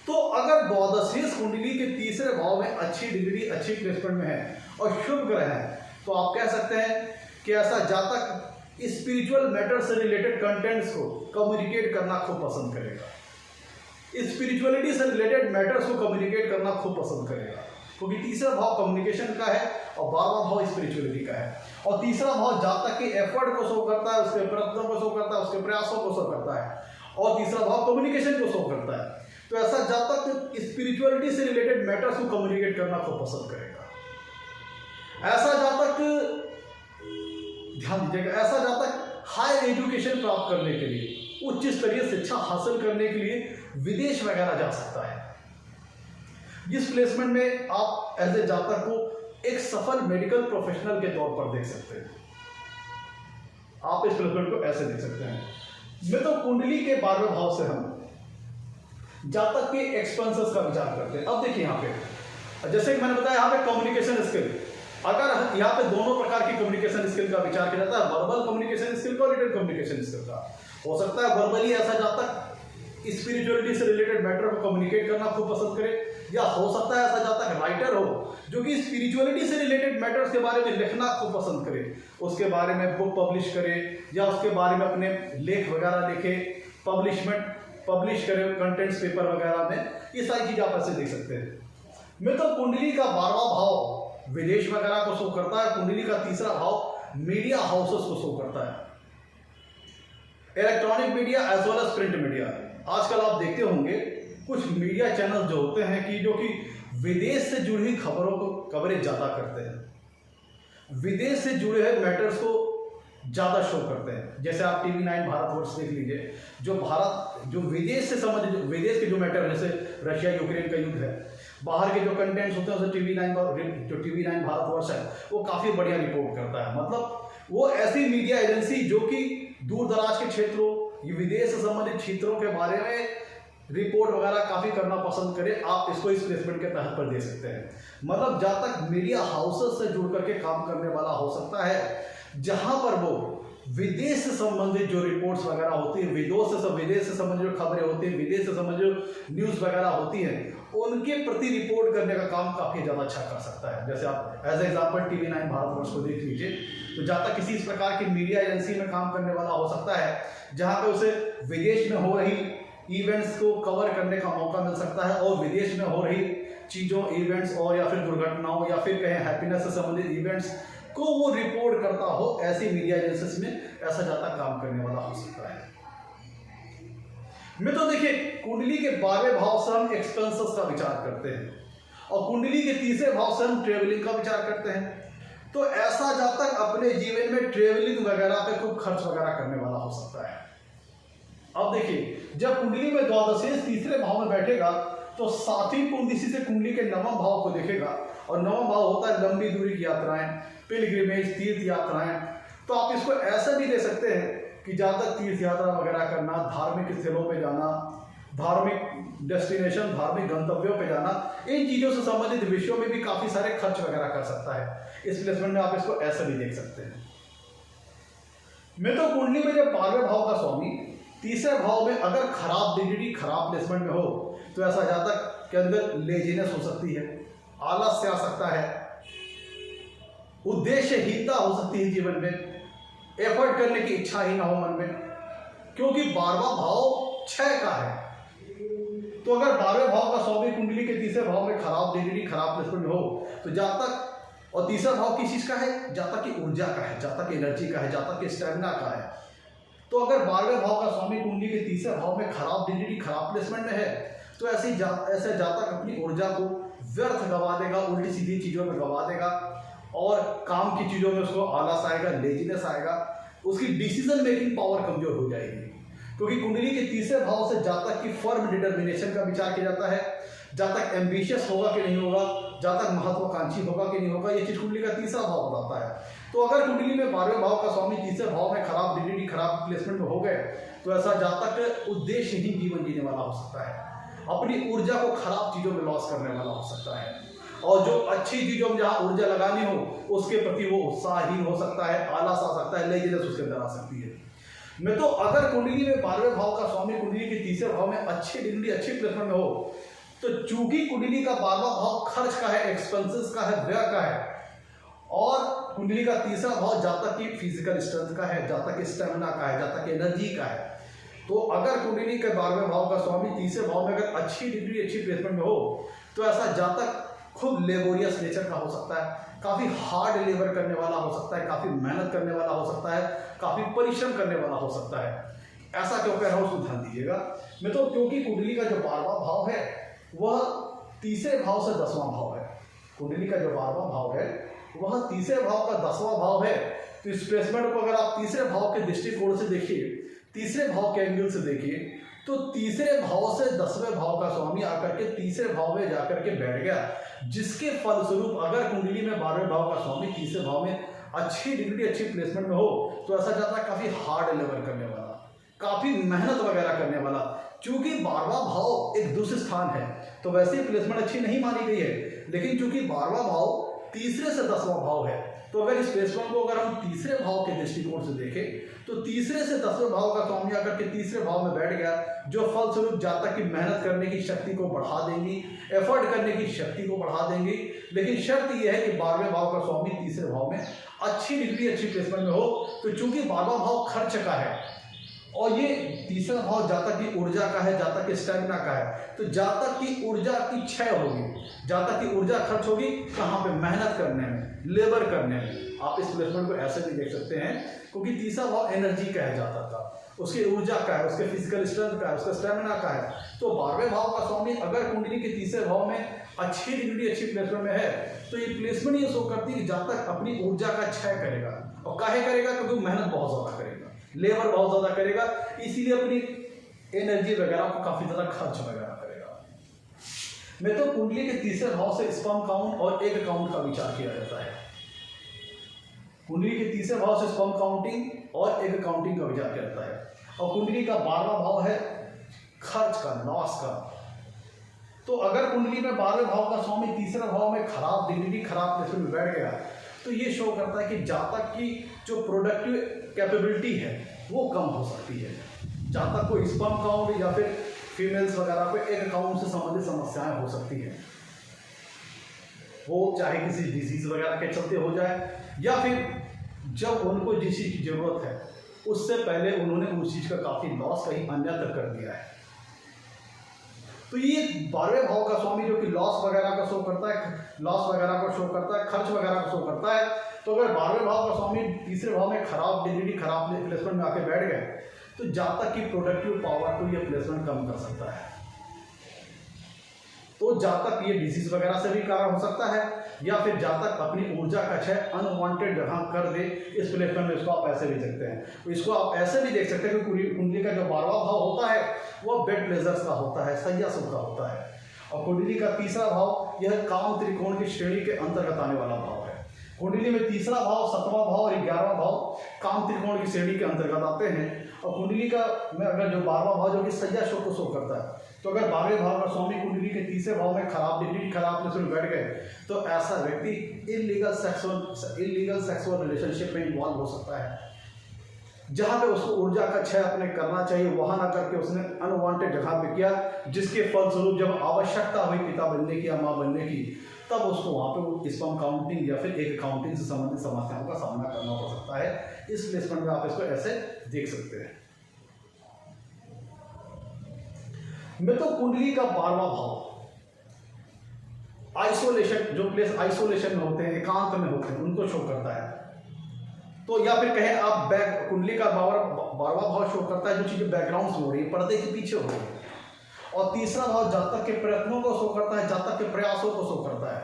Speaker 1: तो अगर द्वादशीय कुंडली के तीसरे भाव में अच्छी डिग्री, अच्छी प्लेसमेंट में है और शुभ ग्रह है, तो आप कह सकते हैं कि ऐसा जातक स्पिरिचुअल मैटर से रिलेटेड कंटेंट्स को कम्युनिकेट करना खूब पसंद करेगा। स्पिरिचुअलिटी से रिलेटेड मैटर्स को कम्युनिकेट करना खूब पसंद करेगा, क्योंकि तीसरा भाव कम्युनिकेशन का है और 12वां भाव स्पिरिचुअलिटी का है। और तीसरा भाव जातक के एफर्ट को शो करता है, उसके प्रयत्नों को शो करता है, उसके प्रयासों को शो करता है। और तीसरा भाव कम्युनिकेशन को शो करता है। तो ऐसा जातक स्पिरिचुअलिटी से रिलेटेड मैटर्स को कम्युनिकेट करना खूब पसंद करेगा। ऐसा जातक, ध्यान दीजिएगा, ऐसा जातक हायर एजुकेशन प्राप्त करने के लिए, उच्च स्तरीय शिक्षा हासिल करने के लिए विदेश वगैरह जा सकता है। जिस प्लेसमेंट में आप एज ए जातक को एक सफल मेडिकल प्रोफेशनल के तौर पर देख सकते हैं। आप इस प्लेसमेंट को ऐसे देख सकते हैं। तो कुंडली के 12वें भाव से हम जातक के एक्सपेंसेस का विचार करते हैं। अब देखिए यहाँ पे, जैसे कि मैंने बताया, यहाँ पे कम्युनिकेशन स्किल, अगर यहाँ पे दोनों प्रकार की कम्युनिकेशन स्किल का विचार किया जाता है, वर्बल कम्युनिकेशन स्किल का और रिटन कम्युनिकेशन स्किल का। हो सकता है वर्बली ऐसा जातक स्पिरिचुअलिटी से रिलेटेड मैटर को कम्युनिकेट करना खूब पसंद करे, या हो सकता है ऐसा जातक राइटर हो जो कि स्पिरिचुअलिटी से रिलेटेड मैटर्स के बारे में लिखना खूब पसंद करे, उसके बारे में बुक पब्लिश करे या उसके बारे में अपने लेख वगैरह लिखे, पब्लिश करे कंटेंट्स पेपर वगैरह में। ये सारी चीज़ आप ऐसे देख सकते हैं। तो कुंडली का 12वां भाव विदेश वगैरह को शो करता है। कुंडली का तीसरा भाव मीडिया हाउसेस को शो करता है, electronic media as well as print media. आजकल आप देखते होंगे कुछ मीडिया चैनल जो होते हैं कि जो कि विदेश से जुड़ी हुई खबरों को कवरेज ज़्यादा करते हैं, विदेश से जुड़े हुए मैटर्स को ज़्यादा शो करते हैं। जैसे आप TV 9 भारतवर्ष देख लीजिए, जो विदेश से संबंधित, विदेश के जो मैटर, जैसे रशिया यूक्रेन का युद्ध है, बाहर के जो कंटेंट्स होते हैं उसे TV 9 भारतवर्ष है वो काफ़ी बढ़िया रिपोर्ट करता है। मतलब वो ऐसी मीडिया एजेंसी जो कि दूर दराज के क्षेत्रों, विदेश से संबंधित क्षेत्रों के बारे में रिपोर्ट वगैरह काफ़ी करना पसंद करें। आप इसको इस प्लेसमेंट के तहत पर दे सकते हैं। मतलब जहाँ तक मीडिया हाउसेस से जुड़ करके काम करने वाला हो सकता है, जहाँ पर वो विदेश से संबंधित जो रिपोर्ट्स वगैरह होती है, विदेश से संबंधित जो खबरें होती हैं, विदेश से संबंधित जो न्यूज़ वगैरह होती हैं, उनके प्रति रिपोर्ट करने का काम काफ़ी ज़्यादा अच्छा कर सकता है। जैसे आप एज एग्जाम्पल TV 9 भारतवर्ष को देख लीजिए, तो जहाँ तक किसी इस प्रकार की मीडिया एजेंसी में काम करने वाला हो सकता है, जहाँ पे उसे विदेश में हो रही इवेंट्स को कवर करने का मौका मिल सकता है, और विदेश में हो रही चीज़ों, इवेंट्स और या फिर दुर्घटनाओं या फिर कहें हैप्पीनेस से संबंधित इवेंट्स को वो रिपोर्ट करता हो, ऐसी मीडिया एजेंसीज में ऐसा ज़्यादा काम करने वाला हो सकता है। तो देखिए, कुंडली के 12वें भाव से हम एक्सपेंसेस का विचार करते हैं और कुंडली के तीसरे भाव से हम ट्रेवलिंग का विचार करते हैं। तो ऐसा जातक अपने जीवन में ट्रेवलिंग वगैरह पे खूब खर्च वगैरह करने वाला हो सकता है। अब देखिए, जब कुंडली में द्वादशी तीसरे भाव में बैठेगा तो सातवीं कुंडली से कुंडली के 9वां भाव को देखेगा, और 9वां भाव होता है लंबी दूरी की यात्राएं, पिलग्रिमेज, तीर्थ यात्राएं। तो आप इसको ऐसा भी ले सकते हैं कि ज़्यादा तीर्थ यात्रा वगैरह करना, धार्मिक स्थलों पे जाना, धार्मिक डेस्टिनेशन, धार्मिक गंतव्यों पे जाना, इन चीज़ों से संबंधित विषयों में भी काफ़ी सारे खर्च वगैरह कर सकता है। इस प्लेसमेंट में आप इसको ऐसा भी देख सकते हैं। तो कुंडली में जब 12वें भाव का स्वामी तीसरे भाव में अगर खराब डिग्री, खराब प्लेसमेंट में हो, तो ऐसा जातक के अंदर लेजीनेस हो सकती है, आलस्य आ सकता है, उद्देश्यहीनता हो सकती है जीवन में, एफर्ट करने की इच्छा ही ना हो मन में, क्योंकि 12वां भाव 6 का है। तो अगर 12वें भाव का स्वामी कुंडली के तीसरे भाव में खराब डिग्री, खराब प्लेसमेंट में हो, तो जातक, और तीसरा भाव किस चीज का है? जातक की ऊर्जा का है, जातक की एनर्जी का है, जातक के स्टेमिना का है। तो अगर 12वें भाव का स्वामी कुंडली के तीसरे भाव में खराब डिग्री, खराब प्लेसमेंट में है, तो ऐसे जातक अपनी ऊर्जा को व्यर्थ गवा देगा, उल्टी सीधी चीजों में गवा देगा और काम की चीजों में उसको आलस आएगा, लेजीनेस आएगा, उसकी डिसीजन मेकिंग पावर कमजोर हो जाएगी। क्योंकि कुंडली के तीसरे भाव से जातक की फर्म डिटर्मिनेशन का विचार किया जाता है, जातक एम्बिशियस होगा कि नहीं होगा, जातक महत्वाकांक्षी होगा कि नहीं होगा, ये चीज कुंडली का तीसरा भाव बताता है। तो अगर कुंडली में 12वें भाव का स्वामी तीसरे भाव में खराब डिग्री, खराब प्लेसमेंट में हो गए, तो ऐसा जातक उद्देश्यहीन जीवन जीने वाला हो सकता है, अपनी ऊर्जा को खराब चीजों में लॉस करने वाला हो सकता है, और जो अच्छी चीजों में जहां ऊर्जा लगानी हो उसके प्रति वो उत्साहहीन हो सकता है, आलस आ सकता है, लेजीनेस उसके अंदर आ सकती है। मैं तो अगर कुंडली में 12वें भाव का स्वामी कुंडली के तीसरे भाव में अच्छी डिग्री, अच्छी प्लेसमेंट में हो, तो चूंकि कुंडली का 12वां भाव खर्च का है, एक्सपेंसेस का है, व्यय का है, और कुंडली का तीसरा भाव जातक की फिजिकल स्ट्रेंथ का है, जातक की स्टेमिना का है, जातक की एनर्जी का है। तो अगर कुंडली के 12वें भाव का स्वामी तीसरे भाव में अगर अच्छी डिग्री, अच्छी प्लेसमेंट में हो, तो ऐसा जातक खुद लेबोरियस नेचर का हो सकता है, काफी हार्ड लेबर करने वाला हो सकता है, काफी मेहनत करने वाला हो सकता है, काफी परिश्रम करने वाला हो सकता है। ऐसा क्यों कह रहा हूं, उसको ध्यान दीजिएगा। मैं तो क्योंकि कुंडली का जो 12वां भाव है वह तीसरे भाव से 10वां भाव है। कुंडली का जो 12वां भाव है वह तीसरे भाव का 10वां भाव है। तो इस प्लेसमेंट को अगर आप तीसरे भाव के दृष्टिकोण से देखिए, तीसरे भाव के एंगल से देखिए, तो तीसरे भाव से 10वें भाव का स्वामी आकर के तीसरे भाव में जाकर के बैठ गया, जिसके फलस्वरूप अगर कुंडली में 12वें भाव का स्वामी तीसरे भाव में अच्छी डिग्री, अच्छी प्लेसमेंट में हो, तो ऐसा जाता है काफी हार्ड लेबर करने वाला, काफी मेहनत वगैरह करने वाला। चूंकि 12वां भाव एक दूसरे स्थान है, तो वैसे ही प्लेसमेंट अच्छी नहीं मानी गई है, लेकिन चूंकि 12वां भाव तीसरे से 10वां भाव है, तो अगर इस प्लेसमेंट को अगर हम तीसरे भाव के दृष्टिकोण से देखें, तो तीसरे से 10वें भाव का स्वामी आकर के तीसरे भाव में बैठ गया, जो फलस्वरूप जातक की मेहनत करने की शक्ति को बढ़ा देंगी, एफर्ट करने की शक्ति को बढ़ा देंगी। लेकिन शर्त यह है कि 12वें भाव का स्वामी तीसरे भाव में अच्छी डिग्री, अच्छी प्लेसमेंट में हो। तो चूंकि 12वां भाव खर्च का है और ये तीसरा भाव जातक की ऊर्जा का है, जातक के स्टेमिना का है, तो जातक की ऊर्जा की क्षय होगी, जातक की ऊर्जा खर्च होगी कहाँ पे, मेहनत करने में, लेबर करने में। आप इस प्लेसमेंट को ऐसे भी देख सकते हैं, क्योंकि तीसरा भाव एनर्जी का है जातक का, उसकी ऊर्जा का है, उसके फिजिकल स्ट्रेंथ का है, उसका स्टेमिना का है। तो 12वें भाव का स्वामी अगर कुंडली के तीसरे भाव में अच्छी डिग्री, अच्छी प्लेसमेंट में है, तो ये प्लेसमेंट ये शो करती है कि जातक अपनी ऊर्जा का क्षय करेगा। और काहे करेगा, क्योंकि मेहनत बहुत ज्यादा करेगा, लेबर बहुत ज्यादा करेगा, इसीलिए अपनी एनर्जी वगैरह को काफी ज्यादा खर्च वगैरह करेगा। मैं तो कुंडली के तीसरे भाव से स्पर्म काउंट और एग काउंट का विचार किया जाता है। कुंडली के तीसरे भाव से स्पर्म काउंटिंग और एग काउंटिंग का विचार किया जाता है। और कुंडली का 12वां भाव है खर्च का, लॉस का। तो अगर कुंडली में 12वें भाव का स्वामी तीसरे भाव में खराब डिग्री, खराब प्लेसमेंट में बैठ गया, तो ये शो करता है कि जातक की जो प्रोडक्टिव कैपेबिलिटी है वो कम हो सकती है। जातक को स्पर्म काउंट या फिर फीमेल्स वगैरह को एग काउंट से संबंधित समस्याएं हो सकती हैं, वो चाहे किसी डिजीज वगैरह के चलते हो जाए, या फिर जब उनको जिस चीज की जरूरत है उससे पहले उन्होंने उस चीज का काफी लॉस कहीं अन्यत्र कर दिया है। तो ये 12वें भाव का स्वामी जो कि लॉस वगैरह का शो करता है, लॉस वगैरह का शो करता है, खर्च वगैरह का शो करता है। तो अगर 12वें भाव का स्वामी तीसरे भाव में खराब डिग्री, खराब प्लेसमेंट में आके बैठ गए, तो जातक की प्रोडक्टिव पावर को ये प्लेसमेंट कम कर सकता है। तो जातक ये डिजीज वगैरह से भी कारण हो सकता है, या फिर जातक अपनी ऊर्जा का क्षय अनवांटेड जगह कर दे। इस प्लेसमेंट में इसको आप ऐसे भी देखते हैं, तो इसको आप ऐसे भी देख सकते हैं कि कुंडली का जो 12वां भाव होता है वह बेड प्लेजर्स का होता है, शैया सुख का होता है। और कुंडली का तीसरा भाव यह काम त्रिकोण की श्रेणी के अंतर्गत आने वाला भाव है। कुंडली में तीसरा भाव, 7वां भाव और 11वां भाव काम त्रिकोण की श्रेणी के अंतर्गत आते हैं। और कुंडली का में अगर जो 12वां भाव जो कि शैया सुख को शो करता है, तो अगर 12वें भाव का स्वामी कुंडली के तीसरे भाव में खराब डिग्री, खराब प्लेसमेंट बैठ गए, तो ऐसा व्यक्ति इलीगल सेक्सुअल रिलेशनशिप में इन्वॉल्व हो सकता है, जहां पे उसको ऊर्जा का क्षय अपने करना चाहिए वहां ना करके उसने अनवांटेड जगह पे किया, जिसके फलस्वरूप जब आवश्यकता हुई पिता बनने की या माँ बनने की, तब उसको वहां पे वो स्पर्म काउंटिंग या फिर एग काउंटिंग से संबंधित समस्याओं का सामना करना पड़ सकता है। इस प्लेसमेंट में आप इसको ऐसे देख सकते हैं। मैं तो कुंडली का 12वां भाव आइसोलेशन, जो प्लेस आइसोलेशन में होते हैं, एकांत में होते हैं, उनको शो करता है। तो या फिर कहें आप बैक कुंडली का 12वां भाव शो करता है जो चीज़ें बैकग्राउंड से हो रही है, पर्दे के पीछे हो रही है। और तीसरा भाव जातक के प्रयत्नों को शो करता है, जातक के प्रयासों को शो करता है।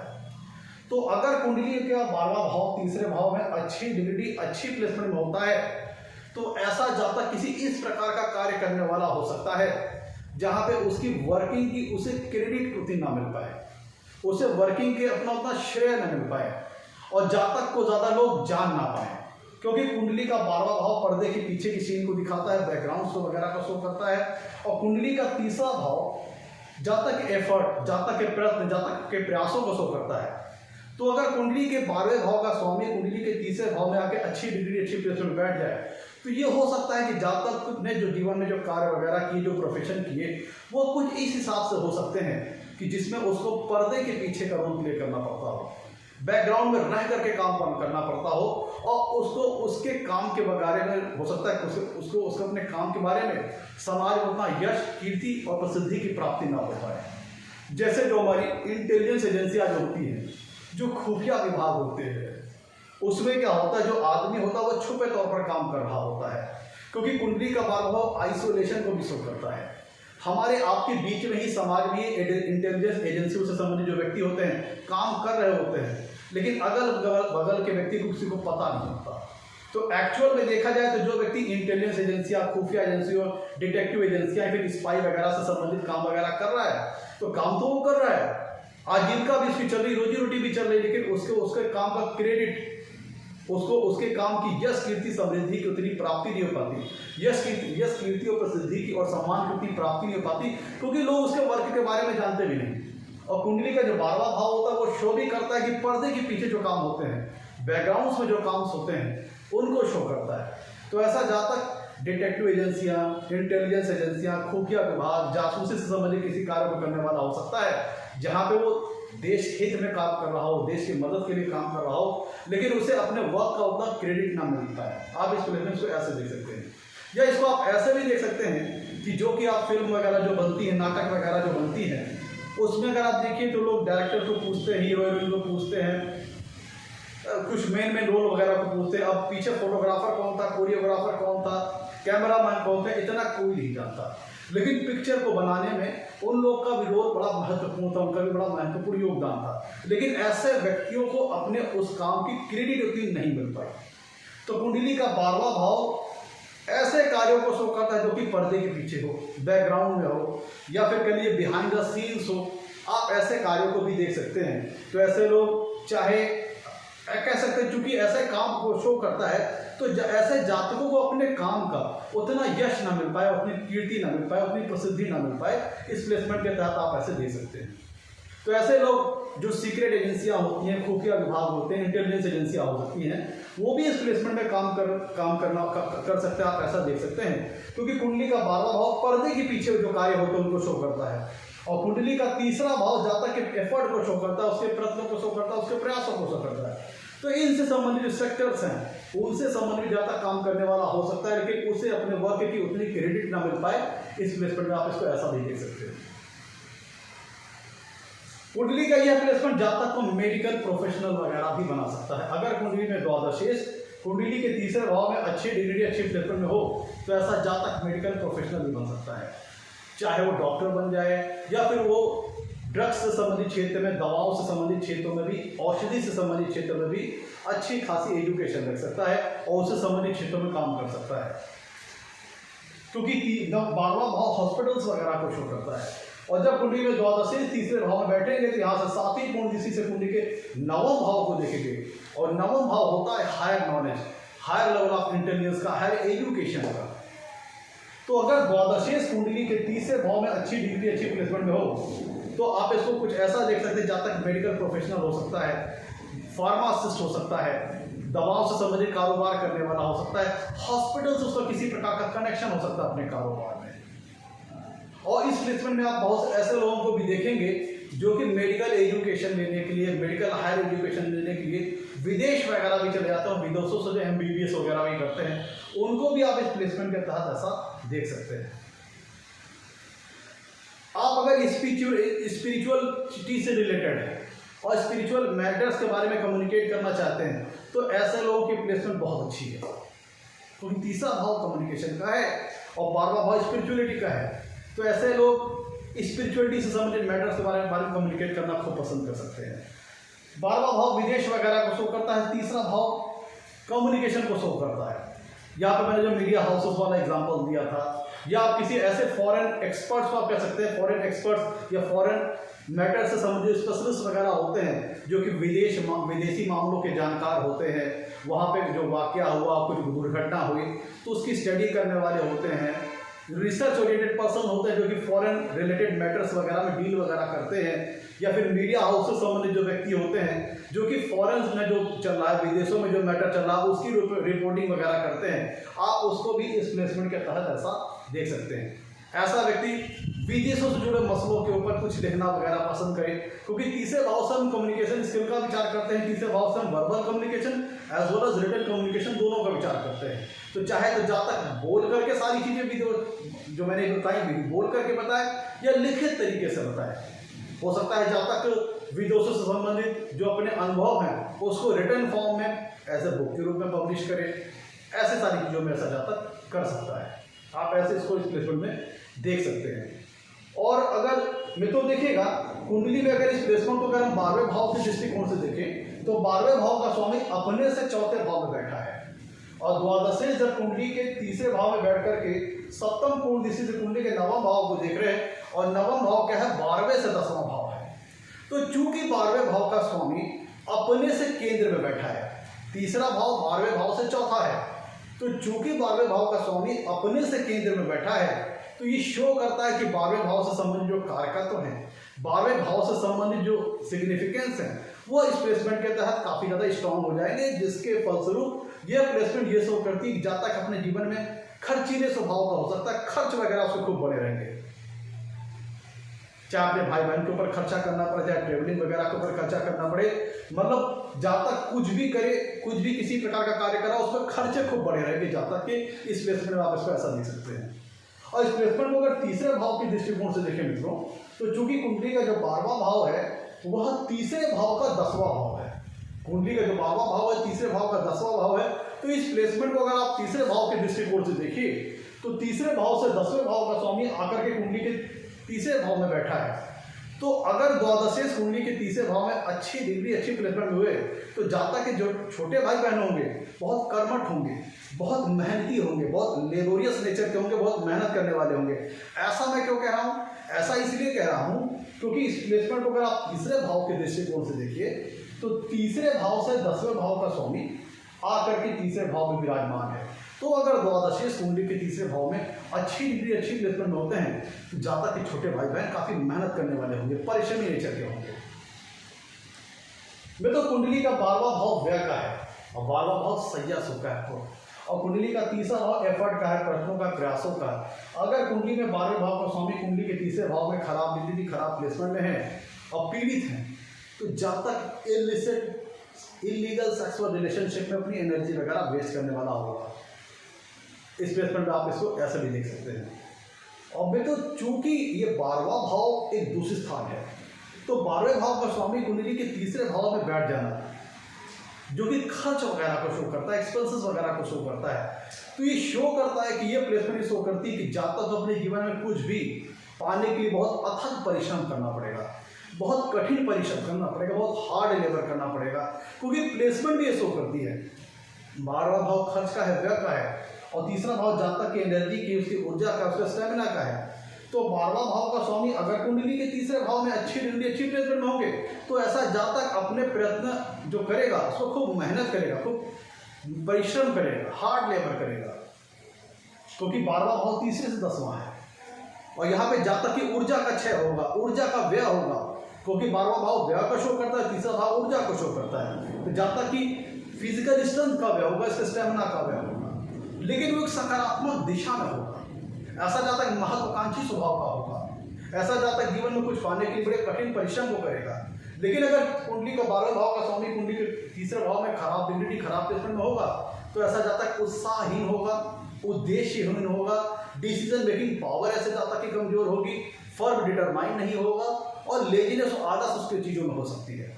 Speaker 1: तो अगर कुंडली का 12वां भाव तीसरे भाव में अच्छी डिग्री अच्छी प्लेसमेंट में होता है तो ऐसा जातक किसी इस प्रकार का कार्य करने वाला हो सकता है जहां पे उसकी वर्किंग की उसे क्रेडिट उतनी ना मिल पाए, उसे वर्किंग के अपना उतना श्रेय न मिल पाए और जातक को ज़्यादा लोग जान ना पाए, क्योंकि कुंडली का 12वां भाव पर्दे के पीछे की सीन को दिखाता है, बैकग्राउंड शो वगैरह का शो करता है। और कुंडली का तीसरा भाव जातक के एफर्ट, जातक के प्रयत्न, जातक के प्रयासों को शो करता है। तो अगर कुंडली के 12वें भाव का स्वामी कुंडली के तीसरे भाव में आके अच्छी डिग्री अच्छी प्लेसमेंट में बैठ जाए तो ये हो सकता है कि जातक ने जो जीवन में जो कार्य वगैरह किए, जो प्रोफेशन किए, वो कुछ इस हिसाब से हो सकते हैं कि जिसमें उसको पर्दे के पीछे का रोल प्ले करना पड़ता हो, बैकग्राउंड में रह करके काम करना पड़ता हो और उसको उसके काम के बारे में हो सकता है उसको अपने काम के बारे में समाज में उतना यश, कीर्ति और प्रसिद्धि की प्राप्ति ना हो पाए। जैसे जो हमारी इंटेलिजेंस एजेंसियां जो होती हैं, जो खुफिया विभाग होते हैं, उसमें क्या होता है, जो आदमी होता है वो छुपे तौर पर काम कर रहा होता है, क्योंकि कुंडली का 12वां भाव आइसोलेशन को भी शो करता है। हमारे आपके बीच में ही समाज में इंटेलिजेंस एजेंसियों से संबंधित जो व्यक्ति होते हैं काम कर रहे होते हैं, लेकिन अगल बगल के व्यक्ति को किसी को पता नहीं होता। तो एक्चुअल में देखा जाए तो जो व्यक्ति इंटेलिजेंस एजेंसियां, खुफिया एजेंसियों, डिटेक्टिव एजेंसियां, फिर स्पाई वगैरह से संबंधित काम वगैरह कर रहा है, तो काम तो वो कर रहा है, आजीविका भी उसकी चल रही, रोजी रोटी भी चल रही, लेकिन उसके काम का क्रेडिट, उसको उसके काम की यश, कीर्ति, समृद्धि की उतनी प्राप्ति नहीं हो पाती, यश कीर्ति और प्रसिद्धि की और सम्मान की उतनी प्राप्ति नहीं हो पाती, क्योंकि लोग उसके वर्क के बारे में जानते भी नहीं। और कुंडली का जो 12वां भाव होता है वो शो भी करता है कि पर्दे के पीछे जो काम होते हैं, बैकग्राउंड्स में जो काम होते हैं, उनको शो करता है। तो ऐसा जातक डिटेक्टिव एजेंसियां, इंटेलिजेंस एजेंसियां, खुफिया विभाग, जासूसी से संबंधित किसी कार्य को करने वाला हो सकता है, जहाँ पे वो देश हित में काम कर रहा हो, देश की मदद के लिए काम कर रहा हो, लेकिन उसे अपने वर्क का उतना क्रेडिट ना मिल पाए। आप इस प्लेसमेंट को ऐसे देख सकते हैं, या इसको आप ऐसे भी देख सकते हैं कि जो कि आप फिल्म वगैरह जो बनती है, नाटक वगैरह जो बनती है, उसमें अगर आप देखिए तो लोग डायरेक्टर को पूछते हैं, हीरो हीरोइन को पूछते हैं, कुछ मेन रोल वगैरह को पूछते हैं, अब पीछे फोटोग्राफर कौन था, कोरियोग्राफर कौन था, कैमरामैन कौन था, इतना कोई नहीं जानता। लेकिन पिक्चर को बनाने में उन लोग का भी रोल बड़ा महत्वपूर्ण था, उनका भी बड़ा महत्वपूर्ण योगदान था, लेकिन ऐसे व्यक्तियों को अपने उस काम की क्रेडिट उतनी नहीं मिल पाई। तो कुंडली का 12वां भाव ऐसे कार्यों को शो करता है जो कि पर्दे के पीछे हो, बैकग्राउंड में हो, या फिर कह लीजिए बिहाइंड द सीन्स हो। आप ऐसे कार्यों को भी देख सकते हैं। तो ऐसे लोग चाहे कह सकते हैं, चूंकि ऐसे काम को शो करता है तो ऐसे जातकों को अपने काम का उतना यश ना मिल पाए, उतनी कीर्ति ना मिल पाए, उतनी प्रसिद्धि ना मिल पाए, इस प्लेसमेंट के तहत आप ऐसे दे सकते हैं। तो ऐसे लोग जो सीक्रेट एजेंसियां होती हैं, खुफिया विभाग होते हैं, इंटेलिजेंस एजेंसियां हो सकती हैं, वो भी इस प्लेसमेंट में काम कर सकते हैं, आप ऐसा देख सकते हैं, क्योंकि कुंडली का 12वां भाव पर्दे के पीछे जो कार्य होते हैं उनको शो करता है, और कुंडली का तीसरा भाव जातक के एफर्ट को शो करता है, उसके प्रयत्नों को शो करता है, उसके प्रयासों को शो करता है। तो इनसे संबंधित जो सेक्टर्स हैं उनसे संबंधित जातक काम करने वाला हो सकता है, लेकिन उसे अपने वर्क की उतनी क्रेडिट ना मिल पाए। इस प्लेसमेंट में आप इसको ऐसा भी देख सकते हैं। कुंडली का यह प्लेसमेंट जातक को मेडिकल प्रोफेशनल वगैरह भी बना सकता है। अगर कुंडली में द्वादशेष कुंडली के तीसरे भाव में अच्छी डिग्री अच्छी प्लेसमेंट में हो तो ऐसा जातक मेडिकल प्रोफेशनल भी बन सकता है, चाहे वो डॉक्टर बन जाए या फिर वो ड्रग्स से संबंधित क्षेत्र में, दवाओं से संबंधित क्षेत्रों में भी, औषधि से संबंधित क्षेत्र में भी अच्छी खासी एजुकेशन रख सकता है और उससे संबंधित क्षेत्रों में काम कर सकता है, क्योंकि 12वां भाव हॉस्पिटल्स वगैरह को शो करता है। और जब कुंडली में द्वादशी तीसरे भाव में बैठेंगे तो यहाँ से 7वीं कुंडली से कुंडली के 9वें भाव को देखेंगे, और 9वां भाव होता है higher knowledge, higher level of intelligence का, हायर एजुकेशन का। तो अगर द्वादशेष कुंडली के तीसरे भाव में अच्छी डिग्री अच्छी प्लेसमेंट में हो तो आप इसको कुछ ऐसा देख सकते हैं, जहाँ तक मेडिकल प्रोफेशनल हो सकता है, फार्मासिस्ट हो सकता है, दवाओं से संबंधित कारोबार करने वाला हो सकता है, हॉस्पिटल से उसका किसी प्रकार का कनेक्शन हो सकता है अपने कारोबार में। और इस प्लेसमेंट में आप बहुत ऐसे लोगों को भी देखेंगे जो कि मेडिकल एजुकेशन लेने के लिए, मेडिकल हायर एजुकेशन लेने के लिए विदेश वगैरह भी चले जाते हैं, और विदेशों से जो MBBS वगैरह भी करते हैं, उनको भी आप इस प्लेसमेंट के तहत ऐसा देख सकते हैं। आप अगर स्पिरिचुअलिटी से रिलेटेड है और स्पिरिचुअल मैटर्स के बारे में कम्युनिकेट करना चाहते हैं तो ऐसे लोगों की प्लेसमेंट बहुत अच्छी है, क्योंकि तीसरा भाव कम्युनिकेशन का है और 12वां भाव स्पिरिचुअलिटी का है। तो ऐसे लोग स्पिरिचुअलिटी से संबंधित मैटर्स के बारे में कम्युनिकेट करना खूब पसंद कर सकते हैं। 12वां भाव विदेश वगैरह को शो करता है, तीसरा भाव कम्युनिकेशन को शो करता है। यहाँ पे मैंने जो मीडिया हाउसेस वाला एग्जांपल दिया था, या आप किसी ऐसे फॉरेन एक्सपर्ट्स को आप कह सकते हैं, फॉरेन एक्सपर्ट्स या फॉरेन मैटर से संबंधित स्पेशलिस्ट वगैरह होते हैं जो कि विदेशी मामलों के जानकार होते हैं। वहाँ पे जो वाकया हुआ, कुछ दुर्घटना हुई तो उसकी स्टडी करने वाले होते हैं। रिसर्च ओरिएंटेड पर्सन होते हैं जो कि फॉरेन रिलेटेड मैटर्स वगैरह में डील वगैरह करते हैं। या फिर मीडिया हाउस से संबंधित जो व्यक्ति होते हैं जो कि फॉरेन में जो चल रहा है, विदेशों में जो मैटर चल रहा है उसकी रिपोर्टिंग वगैरह करते हैं। आप उसको भी इस प्लेसमेंट के तहत ऐसा देख सकते हैं। ऐसा व्यक्ति विदेशों से जुड़े मसलों के ऊपर कुछ लिखना वगैरह पसंद करे, क्योंकि तीसरे भाव से हम कम्युनिकेशन स्किल का विचार करते हैं, तीसरे भाव से हम verbal communication as well as written communication दोनों का विचार करते हैं। तो चाहे तो जहाँ तक बोल करके सारी चीज़ें भी जो मैंने बताई बोल करके बताए या लिखित तरीके से बताए, हो सकता है जहाँ तक विदेशों से संबंधित जो अपने अनुभव हैं उसको रिटन फॉर्म में एज ए बुक के रूप में पब्लिश करें। ऐसे सारी चीज़ों में ऐसा जहाँ तक कर सकता है, आप ऐसे इसको इस प्लेसमेंट में देख सकते हैं। और अगर मित्रों देखिएगा कुंडली में अगर इस प्लेसमेंट को अगर हम 12वें भाव के दृष्टिकोण से देखें तो 12वें भाव का स्वामी अपने से चौथे भाव में बैठा है और द्वादशे जब कुंडली के तीसरे भाव में बैठ करके सप्तम कोण दृष्टि से कुंडली के नवम भाव को देख रहे हैं और नवम भाव क्या है, 12वें से 10वां भाव है। तो चूंकि 12वें भाव का स्वामी अपने से केंद्र में बैठा है, तीसरा भाव 12वें भाव से चौथा है, तो चूंकि 12वें भाव का स्वामी अपने से केंद्र में बैठा है तो ये शो करता है कि 12वें भाव से संबंधित जो कारकत्व हैं, 12वें भाव से संबंधित जो सिग्निफिकेंस है वो इस प्लेसमेंट के तहत काफी ज्यादा स्ट्रांग हो जाएंगे, जिसके फलस्वरूप यह प्लेसमेंट ये शो करती है कि जब तक अपने जीवन में खर्चीले स्वभाव का हो सकता है, खर्च वगैरह उसके खूब बड़े रहेंगे। चाहे अपने भाई बहन के ऊपर खर्चा करना पड़े, चाहे ट्रेवलिंग वगैरह के ऊपर खर्चा करना पड़े, मतलब जब तक कुछ भी करे, कुछ भी किसी प्रकार का कार्य करा उस पर खर्चे खूब बड़े रहेंगे, जब तक कि इस प्लेसमेंट में आप इसको ऐसा देख सकते हैं। और इस प्लेसमेंट को अगर तीसरे भाव के दृष्टिकोण से देखें मित्रों तो चूंकि कुंडली का जो 12वां भाव है वह तीसरे भाव का 10वां भाव है। कुंडली का जो 12वां भाव है तीसरे भाव का 10वां भाव है। तो इस प्लेसमेंट को अगर आप तीसरे भाव के दृष्टिकोण से देखिए तो तीसरे भाव से 10वें भाव का स्वामी आकर के कुंडली के तीसरे भाव में बैठा है। तो अगर द्वादशेष कुंडली के तीसरे भाव में अच्छी डिग्री, अच्छी प्लेसमेंट हुए तो जातक के जो छोटे भाई बहन होंगे बहुत कर्मठ होंगे, बहुत मेहनती होंगे, बहुत लेबोरियस नेचर के होंगे, बहुत मेहनत करने वाले होंगे। ऐसा मैं क्यों कह रहा हूँ? ऐसा इसलिए कह रहा हूँ क्योंकि इस प्लेसमेंट को अगर आप तीसरे भाव के दृष्टिकोण से देखिए तो तीसरे भाव से 10वें भाव का स्वामी आकर के तीसरे भाव में विराजमान है। तो अगर द्वादशेष कुंडली के तीसरे भाव में अच्छी डिग्री, अच्छी प्लेसमेंट होते हैं तो जातक के छोटे भाई बहन काफी मेहनत करने वाले होंगे, परिश्रमी नेचर के होंगे। मैं तो कुंडली का 12वां भाव व्यय का है और 12वां भाव सैया सुख का है और कुंडली का तीसरा भाव एफर्ट का है, प्रयत्नों का, प्रयासों का। अगर कुंडली में 12वें भाव का स्वामी कुंडली के तीसरे भाव में खराब डिग्री, खराब प्लेसमेंट में है और पीड़ित हैं तो जातक इलीगल सेक्सुअल रिलेशनशिप में अपनी एनर्जी वगैरह वेस्ट करने वाला होगा। इस प्लेसमेंट में आप इसको ऐसे भी देख सकते हैं। और मैं तो चूंकि ये 12वां भाव एक दूसरी स्थान है तो 12वें भाव का स्वामी कुंडली के तीसरे भाव में बैठ जाना जो कि खर्च वगैरह को शो करता है, एक्सपेंसेस वगैरह को शो करता है। तो ये शो करता है कि ये प्लेसमेंट शो करती है कि जातक अपने जीवन में कुछ भी पाने के लिए बहुत अथक परिश्रम करना पड़ेगा, बहुत कठिन परिश्रम करना पड़ेगा, बहुत हार्ड लेबर करना पड़ेगा, क्योंकि प्लेसमेंट भी ये शो करती है। 12वां भाव खर्च का है, व्यय का है और तीसरा भाव जातक की एनर्जी की, उसकी ऊर्जा का, उसका स्टेमिना का है। तो 12वां भाव का स्वामी अगर कुंडली के तीसरे भाव में अच्छी डिग्री, अच्छी प्लेसमेंट में होंगे तो ऐसा जातक अपने प्रयत्न जो करेगा उसको खूब मेहनत करेगा, खूब परिश्रम करेगा, हार्ड लेबर करेगा, क्योंकि 12वां भाव तीसरे से 10वां है और यहाँ पे जातक की ऊर्जा का क्षय होगा, ऊर्जा का व्यय होगा, क्योंकि 12वां भाव व्यय का शो करता है, तीसरा भाव ऊर्जा को शो करता है। तो जातक की फिजिकल स्ट्रेंथ का व्यय होगा, इसका स्टेमिना का व्यय होगा, लेकिन वो एक सकारात्मक दिशा में होगा। ऐसा जातक महत्वाकांक्षी स्वभाव का होगा, ऐसा जातक जीवन में कुछ पाने के लिए बड़े कठिन परिश्रम को करेगा। लेकिन अगर कुंडली का 12वें भाव का स्वामी कुंडली के तीसरे भाव में खराब डिग्री, खराब प्लेसमेंट में होगा तो ऐसा जातक उत्साहहीन होगा, उद्देश्यहीन होगा, डिसीजन मेकिंग पावर ऐसे जातक की कमजोर होगी, फर्म डिटरमाइन नहीं होगा और लेजीनेस और आलस उसकी चीजों में हो सकती है।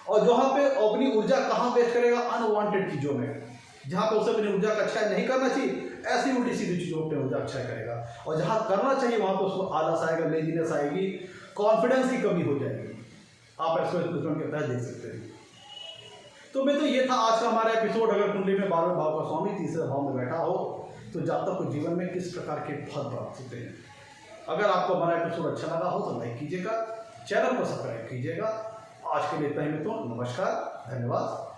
Speaker 1: और जहाँ पे अपनी ऊर्जा कहाँ वेस्ट करेगा, अनवांटेड चीज़ों में, जहाँ पे उसे अपनी ऊर्जा का क्षय नहीं करना चाहिए, ऐसी उल्टी सीधी चीज़ों पर ऊर्जा क्षय करेगा। और जहाँ करना चाहिए वहाँ पे उसको आलस आएगा, लेजीनेस आएगी, कॉन्फिडेंस की कमी हो जाएगी। आप इसको के तहत देख सकते हैं। तो मैं तो ये था आज का हमारा एपिसोड। अगर कुंडली में 12वें भाव का स्वामी तीसरे भाव में बैठा हो तो जातक को जीवन में किस प्रकार के फल प्राप्त होते हैं। अगर आपको हमारा एपिसोड अच्छा लगा हो तो लाइक कीजिएगा, चैनल को सब्सक्राइब कीजिएगा। आज के लिए इतना ही मित्रों, नमस्कार, धन्यवाद।